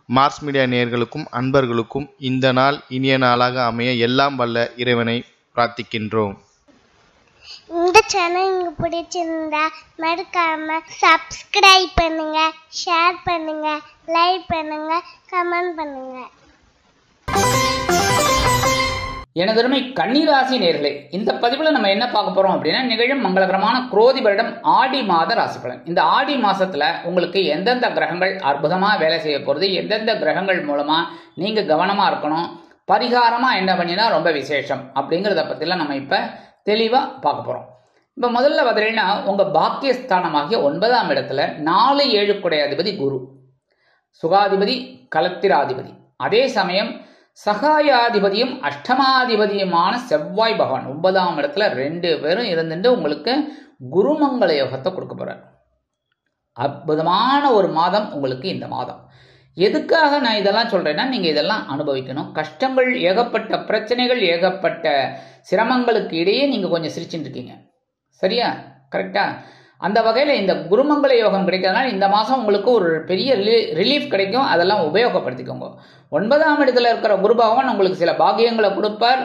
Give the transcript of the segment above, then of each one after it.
Mars media நேயர்களுக்கும் அன்பர்களுக்கும் இந்த நாள் இனிய நாளாக அமைய எல்லாம் வல்ல இறைவனை பிரார்த்திக்கின்றோம். இந்த சேனல் உங்களுக்கு பிடிச்சிருந்தா மறக்காம சப்ஸ்கிரைப் பண்ணுங்க, ஷேர் பண்ணுங்க, லைக் பண்ணுங்க, கமெண்ட் பண்ணுங்க. எனதருமை கன்னிராசி நேயர்களே, இந்த பதிவில் நம்ம என்ன பார்க்க போறோம் அப்படின்னா, நிகழும் மங்களகரமான குரோதி வருடம் ஆடி மாத ராசி பலன். இந்த ஆடி மாசத்துல உங்களுக்கு எந்தெந்த கிரகங்கள் அற்புதமா வேலை செய்ய போறது, எந்தெந்த கிரகங்கள் மூலமா நீங்க கவனமா இருக்கணும், பரிகாரமா என்ன பண்ணினா ரொம்ப விசேஷம் அப்படிங்கிறத பத்திலாம் நம்ம இப்ப தெளிவா பார்க்க போறோம். இப்ப முதல்ல பார்த்தீங்கன்னா, உங்க பாக்கியஸ்தானமாகிய 9ஆம் இடத்துல 4-7 குடை அதிபதி குரு, சுகாதிபதி, கலத்திராதிபதி, அதே சமயம் சகாயாதிபதியும் அஷ்டமாதிபதியுமான செவ்வாய் பகவான் 9ஆம் இடத்துல 2 பேரும் இருந்துட்டு உங்களுக்கு குருமங்கள யோகத்தை கொடுக்க போறார். அற்புதமான ஒரு மாதம் உங்களுக்கு இந்த மாதம். எதுக்காக நான் இதெல்லாம் சொல்றேன்னா, நீங்க இதெல்லாம் அனுபவிக்கணும். கஷ்டங்கள், ஏகப்பட்ட பிரச்சனைகள், ஏகப்பட்ட சிரமங்களுக்கு இடையே நீங்க கொஞ்சம் சிரிச்சுட்டு இருக்கீங்க. சரியா? கரெக்டா? அந்த வகையில இந்த குருமங்கள யோகம் கிடைக்கிறதுனால இந்த மாசம் உங்களுக்கு ஒரு பெரிய ரிலீஃப் கிடைக்கும். அதெல்லாம் உபயோகப்படுத்திக்கோங்க. 9ஆம் இடத்துல இருக்கிற குரு பகவான் உங்களுக்கு சில பாக்கியங்களை கொடுப்பார்.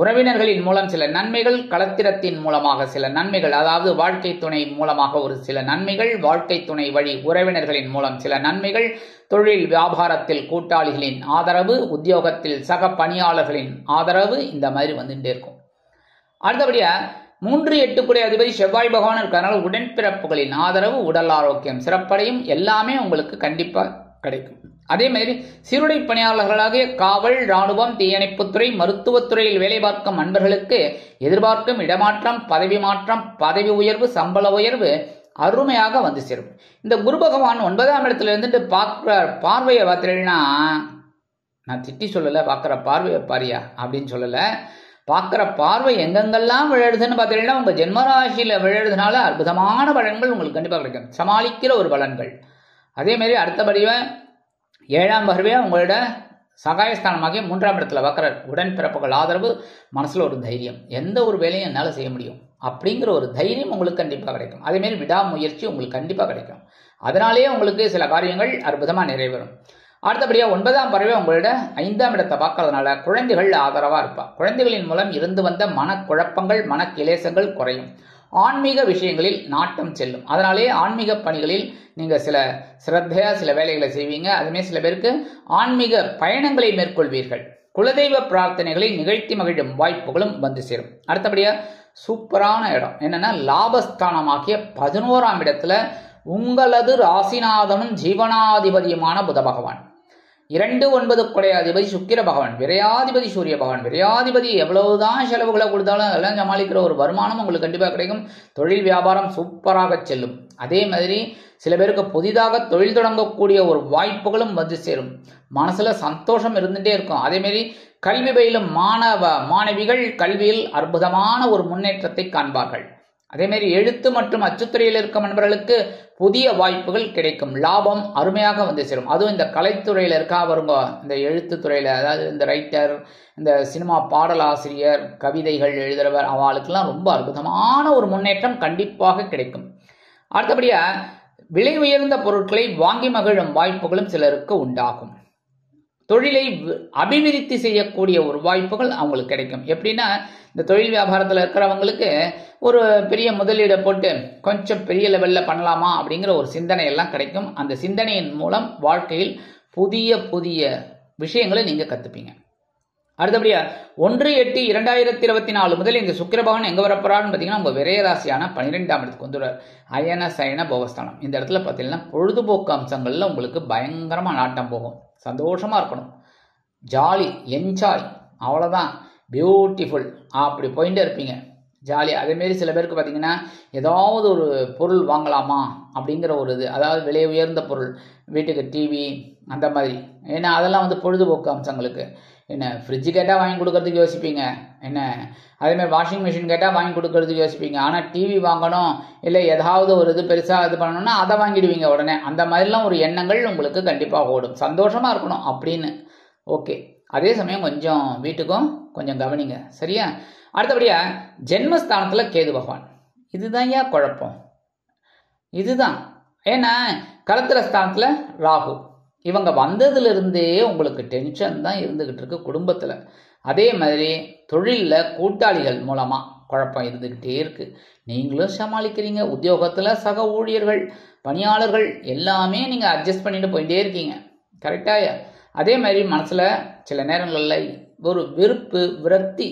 உறவினர்களின் மூலம் சில நன்மைகள், களத்திரத்தின் மூலமாக சில நன்மைகள், அதாவது வாழ்க்கை துணை மூலமாக ஒரு சில நன்மைகள், வாழ்க்கை துணை வழி உறவினர்களின் மூலம் சில நன்மைகள், தொழில் வியாபாரத்தில் கூட்டாளிகளின் ஆதரவு, உத்தியோகத்தில் சக பணியாளர்களின் ஆதரவு, இந்த மாதிரி வந்துட்டே இருக்கும். அடுத்தபடியா 3-8 குடை அதிபதி செவ்வாய் பகவான் இருக்கிறதுனால உடன்பிறப்புகளின் ஆதரவு, உடல் ஆரோக்கியம் சிறப்படையும், எல்லாமே உங்களுக்கு கண்டிப்பா கிடைக்கும். அதே மாதிரி சீருடை பணியாளர்களாகிய காவல், இராணுவம், தீயணைப்புத்துறை, மருத்துவத்துறையில் வேலை பார்க்கும் அன்பர்களுக்கு எதிர்பார்க்கும் இடமாற்றம், பதவி மாற்றம், பதவி உயர்வு, சம்பள உயர்வு அருமையாக வந்து சேரும். இந்த குரு பகவான் 9ஆம் இடத்துல இருந்துட்டு பார்க்கிற பார்வையை பார்த்தீங்கன்னா, நான் திட்டி சொல்லல, பார்க்கிற பார்வையை பாரியா அப்படின்னு சொல்லல, பார்க்கிற பார்வை எங்கெங்கெல்லாம் விழுதுன்னு பார்த்தீங்கன்னா உங்க ஜென்மராசியில விழுறதுனால அற்புதமான பலன்கள் உங்களுக்கு கண்டிப்பாக கிடைக்கும். சமாளிக்கிற ஒரு பலன்கள். அதே மாதிரி அடுத்தபடியா 7ஆம் பார்வையா உங்களோட சகாயஸ்தானமாகிய 3ஆம் இடத்துல பார்க்குற உடன்பிறப்புகள் ஆதரவு, மனசுல ஒரு தைரியம், எந்த ஒரு வேலையும் என்னால் செய்ய முடியும் அப்படிங்கிற ஒரு தைரியம் உங்களுக்கு கண்டிப்பாக கிடைக்கும். அதே மாதிரி விடாமுயற்சி உங்களுக்கு கண்டிப்பாக கிடைக்கும். அதனாலேயே உங்களுக்கு சில காரியங்கள் அற்புதமா நிறைவேறும். அடுத்தபடியா 9ஆம் பார்வை உங்களோட 5ஆம் இடத்தை பார்க்கறதுனால குழந்தைகள் ஆதரவா இருப்பா. குழந்தைகளின் மூலம் இருந்து வந்த மனக்குழப்பங்கள், மனக்கிலேசங்கள் குறையும். ஆன்மீக விஷயங்களில் நாட்டம் செல்லும். அதனாலேயே ஆன்மீக பணிகளில் நீங்க சில சிரத்தையா சில வேலைகளை செய்வீங்க. அதுமே சில பேருக்கு ஆன்மீக பயணங்களை மேற்கொள்வீர்கள். குலதெய்வ பிரார்த்தனைகளை நிகழ்த்தி மகிழும் வாய்ப்புகளும் வந்து சேரும். அடுத்தபடியா சூப்பரான இடம் என்னன்னா, லாபஸ்தானமாகிய 11ஆம் இடத்துல உங்களது ராசிநாதனும் ஜீவனாதிபதியுமான புத பகவான், 2-9 குடை அதிபதி சுக்கிர பகவான், விரையாதிபதி சூரிய பகவான். விரையாதிபதி எவ்வளவுதான் செலவுகளை கொடுத்தாலும் அதெல்லாம் சமாளிக்கிற ஒரு வருமானம் உங்களுக்கு கண்டிப்பாக கிடைக்கும். தொழில் வியாபாரம் சூப்பராக செல்லும். அதே மாதிரி சில பேருக்கு புதிதாக தொழில் தொடங்கக்கூடிய ஒரு வாய்ப்புகளும் வந்து சேரும். மனசுல சந்தோஷம் இருந்துட்டே இருக்கும். அதே மாதிரி கல்வி பயிலும் மாணவிகள் கல்வியில் அற்புதமான ஒரு முன்னேற்றத்தை காண்பார்கள். அதே மாதிரி எழுத்து மற்றும் அச்சுத்துறையில் இருக்கும் நண்பர்களுக்கு புதிய வாய்ப்புகள் கிடைக்கும். லாபம் அருமையாக வந்து சேரும். அதுவும் இந்த கலைத்துறையில இருக்கா வருங்க, இந்த எழுத்து துறையில, அதாவது இந்த ரைட்டர், இந்த சினிமா பாடலாசிரியர், கவிதைகள் எழுதுறவர், அவளுக்கெல்லாம் ரொம்ப அற்புதமான ஒரு முன்னேற்றம் கண்டிப்பாக கிடைக்கும். அடுத்தபடியா விலை உயர்ந்த பொருட்களை வாங்கி மகிழும் வாய்ப்புகளும் சிலருக்கு உண்டாகும். தொழிலை அபிவிருத்தி செய்யக்கூடிய ஒரு வாய்ப்புகள் அவங்களுக்கு கிடைக்கும். எப்படின்னா, இந்த தொழில் வியாபாரத்தில் இருக்கிறவங்களுக்கு ஒரு பெரிய முதலீடை போட்டு கொஞ்சம் பெரிய லெவலில் பண்ணலாமா அப்படிங்கிற ஒரு சிந்தனை எல்லாம் கிடைக்கும். அந்த சிந்தனையின் மூலம் வாழ்க்கையில் புதிய புதிய விஷயங்களை நீங்கள் கற்றுப்பீங்க. அடுத்தபடியா 1-8-2024 முதல் இந்த சுக்கிர பகவான் எங்கே வரப்போறான்னு பார்த்தீங்கன்னா, உங்கள் விரையராசியான 12ஆம் இடத்துக்கு வந்துடுவார். அயன சயன போகஸ்தானம். இந்த இடத்துல பார்த்தீங்கன்னா பொழுதுபோக்கு அம்சங்களில் உங்களுக்கு பயங்கரமாக நாட்டம் போகும். சந்தோஷமா இருக்கணும், ஜாலி, என்ஜாய், அவ்வளோதான், பியூட்டிஃபுல், அப்படி போயிட்டே இருப்பீங்க ஜாலியாக. அதேமாரி சில பேருக்கு பார்த்தீங்கன்னா ஏதாவது ஒரு பொருள் வாங்கலாமா அப்படிங்கிற ஒரு இது, அதாவது விலை உயர்ந்த பொருள், வீட்டுக்கு டிவி அந்த மாதிரி. ஏன்னா அதெல்லாம் வந்து பொழுதுபோக்கு அம்சங்களுக்கு. என்ன ஃப்ரிட்ஜு கேட்டால் வாங்கி கொடுக்கறதுக்கு யோசிப்பீங்க, என்ன அதேமாதிரி வாஷிங் மிஷின் கேட்டால் வாங்கி கொடுக்கறதுக்கு யோசிப்பீங்க. ஆனால் டிவி வாங்கணும், இல்லை ஏதாவது ஒரு இது பெருசாக இது பண்ணணும்னா அதை வாங்கிடுவீங்க உடனே. அந்த மாதிரிலாம் ஒரு எண்ணங்கள் உங்களுக்கு கண்டிப்பாக ஓடும். சந்தோஷமாக இருக்கணும் அப்படின்னு. ஓகே, அதே சமயம் கொஞ்சம் வீட்டுக்கும் கொஞ்சம் கவனிங்க, சரியா? அடுத்தபடியா ஜென்மஸ்தானத்துல கேது பகவான். இதுதான் ஏன் குழப்பம், இதுதான். ஏன்னா கலத்திர ஸ்தானத்துல ராகு, இவங்க வந்ததுலேருந்தே உங்களுக்கு டென்ஷன் தான் இருந்துக்கிட்டு இருக்கு குடும்பத்தில். அதே மாதிரி தொழிலில் கூட்டாளிகள் மூலமாக குழப்பம் இருந்துக்கிட்டே இருக்குது. நீங்களும் சமாளிக்கிறீங்க. உத்தியோகத்தில் சக ஊழியர்கள், பணியாளர்கள் எல்லாமே நீங்கள் அட்ஜஸ்ட் பண்ணிட்டு போயிட்டே இருக்கீங்க. கரெக்டாக? அதே மாதிரி மனசில் சில நேரங்களில் ஒரு வெறுப்பு, விரக்தி,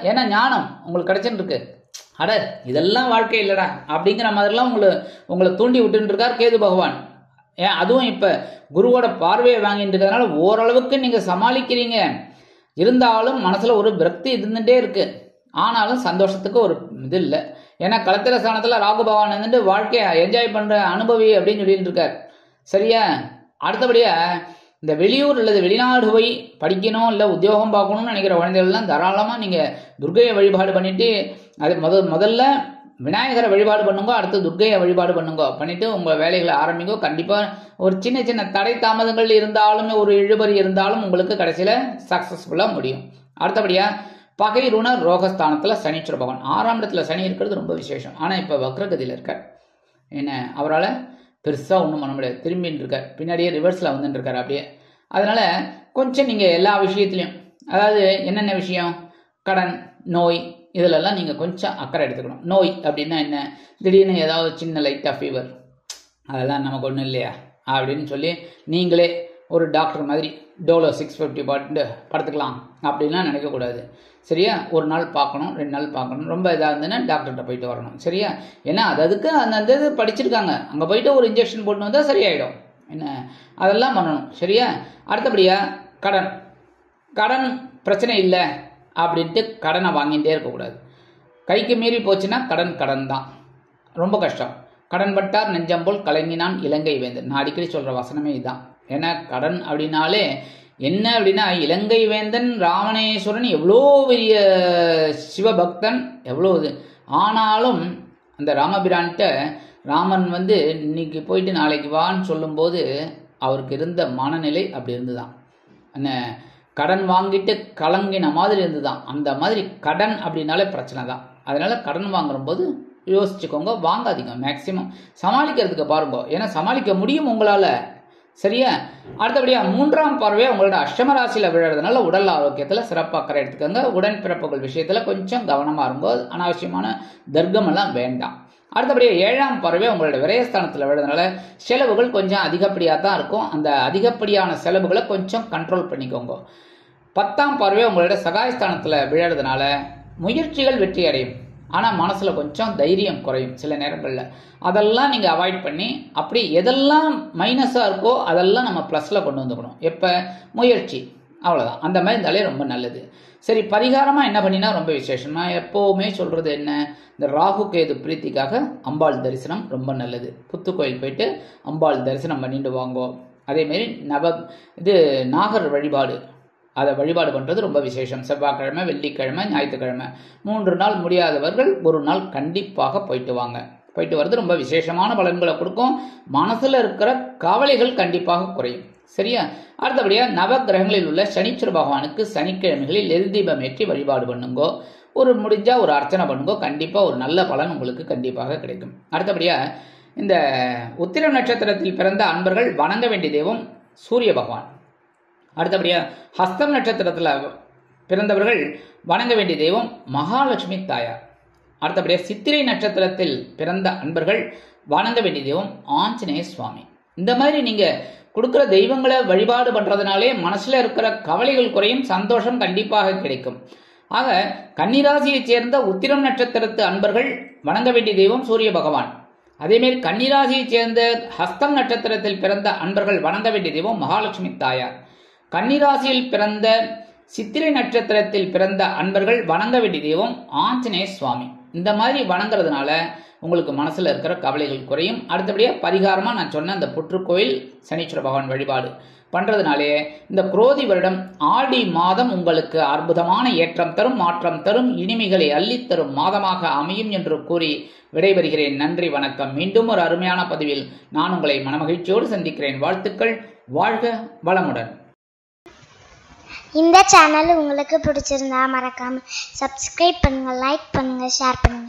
ஏன்னா ஞானம் உங்களுக்கு கிடைச்சுன்னு இருக்கு. இதெல்லாம் வாழ்க்கை இல்லைடா அப்படிங்கிற மாதிரிலாம் உங்களை தூண்டி விட்டுன்னு இருக்கார் கேது பகவான். அதுவும் இப்போ குருவோட பார்வையை வாங்கிட்டு இருக்கிறதுனால ஓரளவுக்கு நீங்கள் சமாளிக்கிறீங்க. இருந்தாலும் மனசில் ஒரு விரக்தி இருந்துகிட்டே இருக்கு. ஆனாலும் சந்தோஷத்துக்கு ஒரு இது இல்லை. ஏன்னா களத்திர ஸ்தானத்தில் ராகு பகவான் வந்துட்டு வாழ்க்கையை என்ஜாய் பண்ணுற அனுபவி அப்படின்னு சொல்லிட்டு இருக்கார். சரியா? அடுத்தபடியா இந்த வெளியூர் அல்லது வெளிநாடு போய் படிக்கணும் இல்லை உத்தியோகம் பார்க்கணும்னு நினைக்கிற குழந்தைகள்லாம் தாராளமாக நீங்கள் துர்க்கையை வழிபாடு பண்ணிட்டு அது முதல்ல விநாயகரை வழிபாடு பண்ணுங்க, அடுத்து துர்க்கையை வழிபாடு பண்ணுங்க, பண்ணிட்டு உங்கள் வேலைகளை ஆரம்பிங்க. கண்டிப்பாக ஒரு சின்ன சின்ன தடை தாமதங்கள் இருந்தாலும், ஒரு இழுபறி இருந்தாலும் உங்களுக்கு கடைசியில் சக்ஸஸ்ஃபுல்லாக முடியும். அடுத்தபடியாக பகை ருண ரோகஸ்தானத்தில் சனீஸ்வர பகவான் 6ஆம் இடத்துல சனி இருக்கிறது ரொம்ப விசேஷம். ஆனால் இப்போ வக்ரகதியில் இருக்கார். என்ன அவரால் பெருசாக ஒன்றும் பண்ண முடியாது. திரும்பின்னு இருக்கார், பின்னாடியே ரிவர்ஸில் வந்துட்டு இருக்கார் அப்படியே. அதனால் கொஞ்சம் நீங்கள் எல்லா விஷயத்துலையும், அதாவது என்னென்ன விஷயம், கடன், நோய், இதிலெல்லாம் நீங்கள் கொஞ்சம் அக்கறை எடுத்துக்கணும். நோய் அப்படின்னா என்ன, திடீர்னு ஏதாவது சின்ன லைட்டாக ஃபீவர், அதெல்லாம் நமக்கு ஒன்றும் இல்லையா அப்படின்னு சொல்லி நீங்களே ஒரு டாக்டர் மாதிரி டோலோ 650 பாட்டு படுத்துக்கலாம் அப்படின்லாம் நினைக்கக்கூடாது. சரியா? ஒரு நாள் பார்க்கணும், 2 நாள் பார்க்கணும். ரொம்ப இதாக இருந்ததுன்னா டாக்டர்கிட்ட போயிட்டு வரணும். சரியா? ஏன்னா அதுக்கு அந்த இது படிச்சிருக்காங்க. அங்கே போயிட்டு ஒரு இன்ஜெக்ஷன் போட்டு வந்தால் சரியாயிடும். என்ன அதெல்லாம் பண்ணணும். சரியா? அடுத்தபடியாக கடன் பிரச்சனை இல்லை அப்படின்ட்டு கடனை வாங்கிட்டே இருக்கக்கூடாது. கைக்கு மீறி போச்சுன்னா கடன் தான், ரொம்ப கஷ்டம். கடன் பட்டார் நெஞ்சம் போல் கலங்கினான் இலங்கை வேந்தன். நான் அடிக்கடி சொல்கிற வசனமே இதுதான். ஏன்னா கடன் அப்படின்னாலே என்ன அப்படின்னா, இலங்கை வேந்தன் ராவணேஸ்வரன் எவ்வளோ பெரிய சிவபக்தன், எவ்வளோ இது. ஆனாலும் அந்த ராமபிரான்கிட்ட ராமன் இன்னைக்கு போயிட்டு நாளைக்கு வான்னு சொல்லும்போது அவருக்கு இருந்த மனநிலை அப்படி இருந்துதான். என்ன கடன் வாங்கிட்டு கலங்கின மாதிரி இருந்துதான். அந்த மாதிரி கடன் அப்படின்னாலே பிரச்சனை தான். அதனால கடன் வாங்குற போது யோசிச்சுக்கோங்க, வாங்காதீங்க. மேக்சிமம் சமாளிக்கிறதுக்கு பாருங்க. ஏன்னா சமாளிக்க முடியும் உங்களால். சரியா? அடுத்தபடியாக 3ஆம் பார்வையாக உங்களோட அஷ்டம ராசியில் விழுறதுனால உடல் ஆரோக்கியத்தில் சிறப்பாக அக்கறை எடுத்துக்கோங்க. உடன்பிறப்புகள் விஷயத்தில் கொஞ்சம் கவனமாக இருங்கோ. அனாவசியமான தர்க்கமெல்லாம் வேண்டாம். அடுத்தபடியாக 7ஆம் பார்வையாக உங்களோட விரயஸ்தானத்தில் விழுறதுனால செலவுகள் கொஞ்சம் அதிகப்படியாக தான் இருக்கும். அந்த அதிகப்படியான செலவுகளை கொஞ்சம் கண்ட்ரோல் பண்ணிக்கோங்க. 10ஆம் பார்வையாக உங்களோட சகாயஸ்தானத்தில் விழுறதுனால முயற்சிகள் வெற்றி அடையும். ஆனால் மனசில் கொஞ்சம் தைரியம் குறையும் சில நேரங்களில். அதெல்லாம் நீங்கள் அவாய்ட் பண்ணி அப்படி எதெல்லாம் மைனஸாக இருக்கோ அதெல்லாம் நம்ம ப்ளஸில் கொண்டு வந்துக்கணும். எப்போ முயற்சி, அவ்வளோதான். அந்த மாதிரி இருந்தாலே ரொம்ப நல்லது. சரி, பரிகாரமாக என்ன பண்ணினா ரொம்ப விசேஷம். நான் எப்போவுமே சொல்கிறது என்ன, இந்த ராகு கேது பிரீத்திக்காக அம்பாள் தரிசனம் ரொம்ப நல்லது. புத்துக்கோயில் போயிட்டு அம்பாள் தரிசனம் பண்ணிட்டு வாங்கோ. அதேமாரி நாகர் வழிபாடு, அதை வழிபாடு பண்ணுறது ரொம்ப விசேஷம். செவ்வாய்க்கிழமை, வெள்ளிக்கிழமை, ஞாயிற்றுக்கிழமை 3 நாள் முடியாதவர்கள் ஒரு நாள் கண்டிப்பாக போயிட்டு வாங்க. போயிட்டு வர்றது ரொம்ப விசேஷமான பலன்களை கொடுக்கும். மனசில் இருக்கிற கவலைகள் கண்டிப்பாக குறையும். சரியா? அடுத்தபடியாக நவகிரகங்களில் உள்ள சனீஸ்வர பகவானுக்கு சனிக்கிழமைகளில் எரிதீபம் ஏற்றி வழிபாடு பண்ணுங்கோ. முடிஞ்சால் ஒரு அர்ச்சனை பண்ணுங்கோ. கண்டிப்பாக ஒரு நல்ல பலன் உங்களுக்கு கண்டிப்பாக கிடைக்கும். அடுத்தபடியாக இந்த உத்திரம் நட்சத்திரத்தில் பிறந்த அன்பர்கள் வணங்க வேண்டிய தெய்வம் சூரிய பகவான். அடுத்தபடியாக ஹஸ்தம் நட்சத்திரத்தில் பிறந்தவர்கள் வணங்க வேண்டிய தெய்வம் மகாலட்சுமி தாயார். அடுத்தபடியாக சித்திரை நட்சத்திரத்தில் பிறந்த அன்பர்கள் வணங்க வேண்டிய தெய்வம் ஆஞ்சநேய சுவாமி. இந்த மாதிரி நீங்கள் கொடுக்குற தெய்வங்களை வழிபாடு பண்ணுறதுனாலே மனசில் இருக்கிற கவலைகள் குறையும், சந்தோஷம் கண்டிப்பாக கிடைக்கும். ஆக கன்னிராசியைச் சேர்ந்த உத்திரம் நட்சத்திரத்து அன்பர்கள் வணங்க வேண்டிய தெய்வம் சூரிய பகவான். அதேமாரி கன்னிராசியைச் சேர்ந்த ஹஸ்தம் நட்சத்திரத்தில் பிறந்த அன்பர்கள் வணங்க வேண்டிய தெய்வம் மகாலட்சுமி தாயார். கன்னிராசியில் பிறந்த சித்திரை நட்சத்திரத்தில் பிறந்த அன்பர்கள் வணங்க வேண்டிய தெய்வம் ஆஞ்சநேய சுவாமி. இந்த மாதிரி வணங்குறதுனால உங்களுக்கு மனசில் இருக்கிற கவலைகள் குறையும். அடுத்தபடியாக பரிகாரமாக நான் சொன்ன அந்த புற்றுக்கோயில் சனீஸ்வர பகவான் வழிபாடு பண்ணுறதுனாலே இந்த குரோதி வருடம் ஆடி மாதம் உங்களுக்கு அற்புதமான ஏற்றம் தரும், மாற்றம் தரும், இனிமைகளை அள்ளித்தரும் மாதமாக அமையும் என்று கூறி விடைபெறுகிறேன். நன்றி, வணக்கம். மீண்டும் ஒரு அருமையான பதிவில் நான் உங்களை மனமகிழ்ச்சியோடு சந்திக்கிறேன். வாழ்த்துக்கள். வாழ்க வளமுடன். இந்த சேனல் உங்களுக்கு பிடிச்சிருந்தா மறக்காம சப்ஸ்கிரைப் பண்ணுங்க, லைக் பண்ணுங்க, ஷேர் பண்ணுங்க.